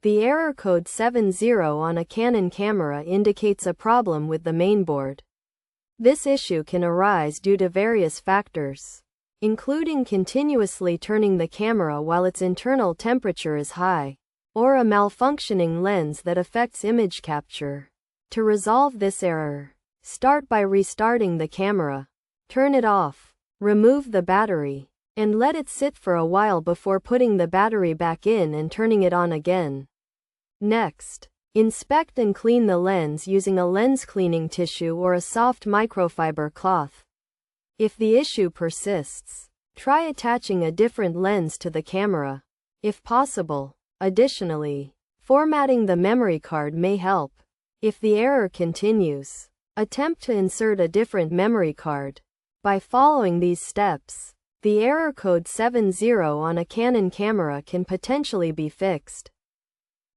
The error code 70 on a Canon camera indicates a problem with the mainboard. This issue can arise due to various factors, including continuously turning the camera while its internal temperature is high, or a malfunctioning lens that affects image capture. To resolve this error, start by restarting the camera. Turn it off, remove the battery, and let it sit for a while before putting the battery back in and turning it on again. Next, inspect and clean the lens using a lens cleaning tissue or a soft microfiber cloth. If the issue persists, try attaching a different lens to the camera, if possible. Additionally, formatting the memory card may help. If the error continues, attempt to insert a different memory card. By following these steps, the error code 70 on a Canon camera can potentially be fixed.